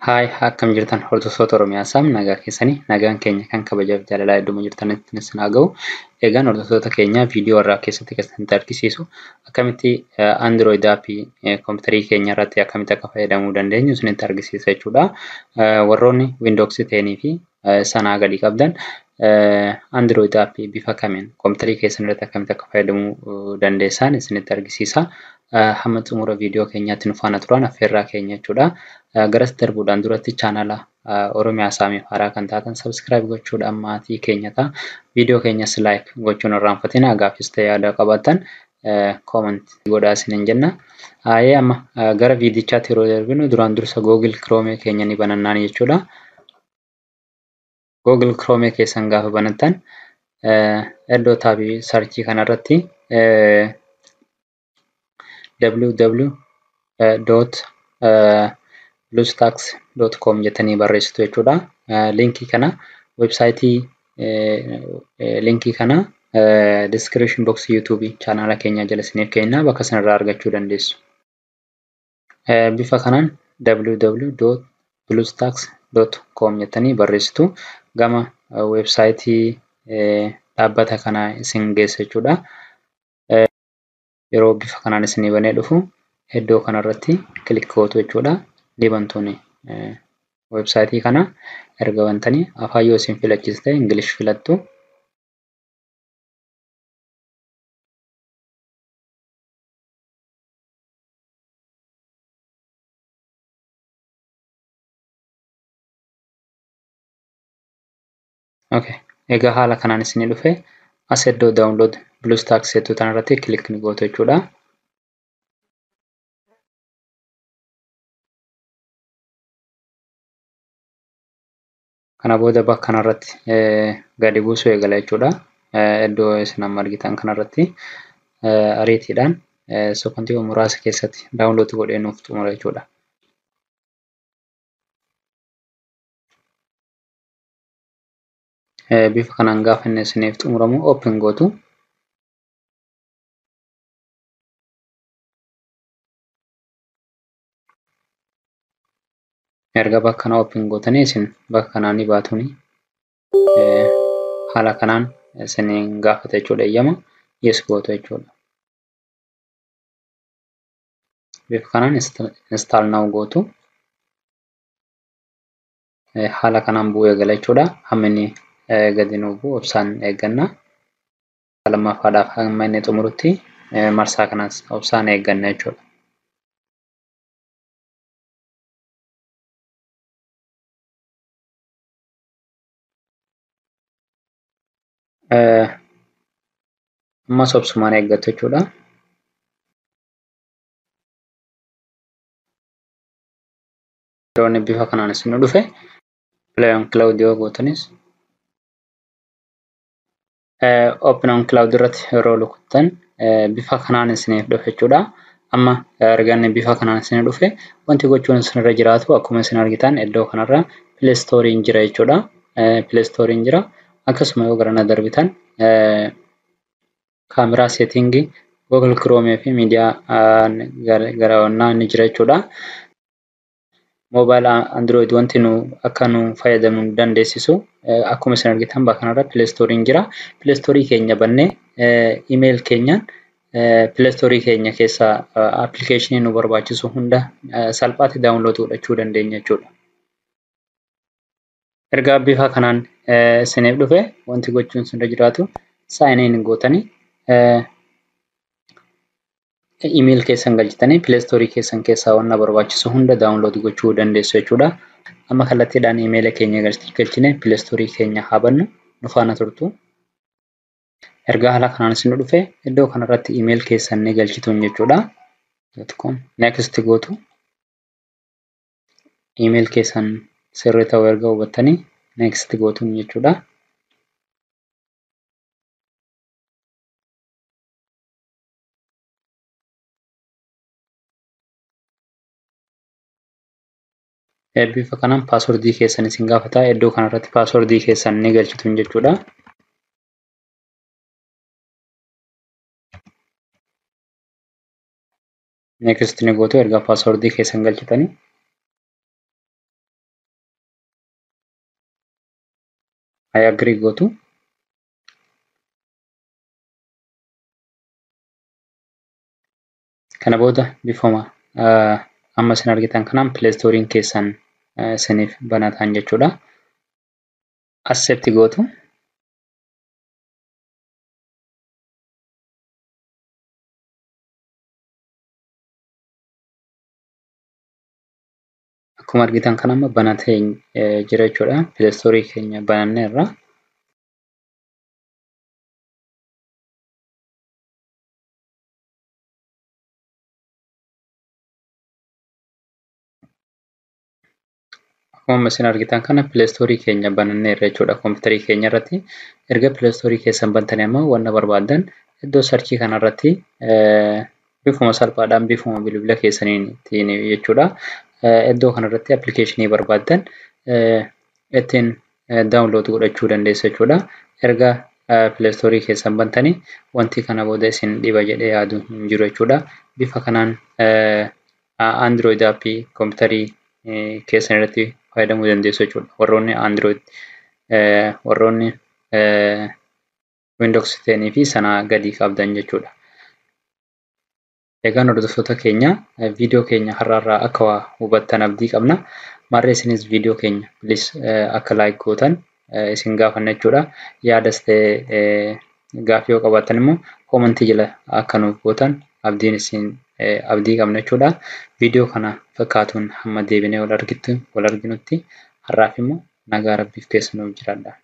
Haay akkam jirtan hordoftoota Oromiyaa Saam nagaa keessanii nagaan keenya kan kabajaaf jaalalaa hedduma jirtanitti isin haa ga'u. Egaan hordoftoota keenya viidiyoo irraa keessatti kan argisiisu akkamitti Android aappii kompiitarii keenya irratti akkamitti akka fayyadamuu dandeenyu isinitti argisiisa jechuudha. Warroonni Windows 10 fi sanaa gadi qabdan Android aappii bifa kamiin kompiitarii keessan irratti akkamitti akka fayyadamuu dandeessan isinitti argisiisa. Hamma xumura viidiyoo keenyaatti nu faana turan affeerraa keenya jechuudha. Garas darbuudhaan duratti chaanala Oromiyaa Saamiif haaraa kan taatan subscribe gochuudhaan maatii keenya ta'a. Viidiyoo keenyas like gochuun irraanfatina. Gaaffis ta'e yaada qabaattan comment godhaa isiniin jenna. Amma gara viidichaatti yeroo darbinu duraan dursa Google Chrome keenya ni banannaan jechuudha. Google Chrome keessan gaafa banattan iddoo taabii sarchii kanarratti www.bluestacks.com jettanii barreessitu jechuudha. Linkii kana websaayitii linkii kana description box YouTube chaanala keenya jala isiniif kenna bakka sanarraa argachuu dandeessu. Bifa kanaan www.bluestacks.com jettanii barreessitu gama websaayitii dhaabbata kana isin geessa jechuudha. Yeroo bifa kanaan isinii banee dhufu iddoo kanarratti kilik gootu jechuudha. Dibantoonni websaayitii kana erga bantanii afaan yoo isin filachiis ta'e Ingilish filattu. Egaa haala kanaan isinii dhufe as iddoo download BlueStacks jettu kanarratti kilik ni gootu jechuudha. Kana booda bakka kanarratti gadi buusuu eegala jechuudha. Iddoo isin amma argitan kanarratti ariitiidhaan sekontii muraasa keessatti download godhee nuuf xumura jechuudha. Bifa kanaan gaafa inni isiniif xumuramu open gootu. Erga bakka kana open gootanii isin bakka kanaan ni baatuni. Haala kanaan isiniin gaafata jechuudha eeyyama yes gootu jechuudha. Bifa kanaan install now gootu. Haala kanaan bu'uu eegala jechuudha. Hamma inni gadi nuu bu'u obsaan eegganna. Lammaffaadhaaf hamma inni xumurutti marsaa kanas obsaan eegganna jechuudha. Ammas obsumaan eeggattu jechuudha. Yeroonni bifa kanaan isin dhufe play on cloud yoo gootanis open on cloud irratti yeroo lukuttan bifa kanaan isiniif dhufe jechuudha. Amma arganne bifa kanaan isin dhufe wanti gochuun isinirra jiraatu akkuma isin argitan iddoo kanarra Play Store jira jechuudha. Play Store jira. Akkasuma yoo gara darbitan kaameraa setting Google Chrome fi miidiyaa gara onnaa ni jira jechuudha. Mobile Android wanti nu akka nu fayyadamuu dandeessisu akkuma isin argitan bakka kanarra Play Store jira. Play Store keenya bannee email keenyaan Play Store keenya keessa application nu barbaachisu hunda salphaatti download godhachuu dandeenya jechuudha. Erga bifa kanaan isiniif dhufe wanti gochuun isinirra jiraatu sign in gootanii email keessan galchitanii Play Store keessan keessaa wanna barbaachisu hunda download gochuu dandeessu jechuudha. Amma kallattiidhaan email keenya galchine Play Store keenya haa bannu nu faana turtu. Erga haala kanaan isin dhufe iddoo kanarratti email keessan ni galchituun jechuudha. Next gootu. Email keessan sirrii ta'uu erga hubattanii next gootuun jechuudha. Bifa kanaan paaswordii keessan isin gaafata. Iddoo kanarratti paaswordii keessan ni galchituun jechuudha. Next ni gootu erga paaswordii keessan galchitanii I agree gootu. Kana booda bifuma amma isin argitan kanaan Play Store'n keessan isiniif banataan jechuudha. Accept gootu. Akkuma argitan kana amma banatee jira jechuudha. Play Store keenya bananneerra. Akkuma isin argitan kana Play Store keenya bananneerra jechuudha kompiitarii keenya irratti. Erga Play Store keessan bantanii amma wanna barbaadan iddoo sarchii kanarratti bifuma salphaadhaan bifuma bilbila keessaniin jechuudha. Iddoo kanarratti appilikeeshinii barbaadan ittiin daawunlood godhachuu dandeessu jechuudha. Erga Play Store keessan bantanii wanti kana booda isin dhiba jedhee yaadu hin jiru jechuudha. Bifa kanaan Android appii kompiitarii keessan irratti fayyadamuu dandeessu jechuudha. Warroonni Android warroonni Windows 10 fi sanaa gadi qabdan jechuudha. Egaan hordoftoota keenya viidiyoo keenya har'aarraa akka waa hubattan abdii qabna. Marree isinis viidiyoo keenya please akka like gootan isin gaafanna jechuudha. Yaadas ta'e gaaffii yoo qabaattan immoo koomentii jala akka nuuf gootan abdii qabna jechuudha. Viidiyoo kana fakkaatuun hamma deebinee wal arginutti har'aaf immoo nagaa rabbiif keessa nuuf jiraadha.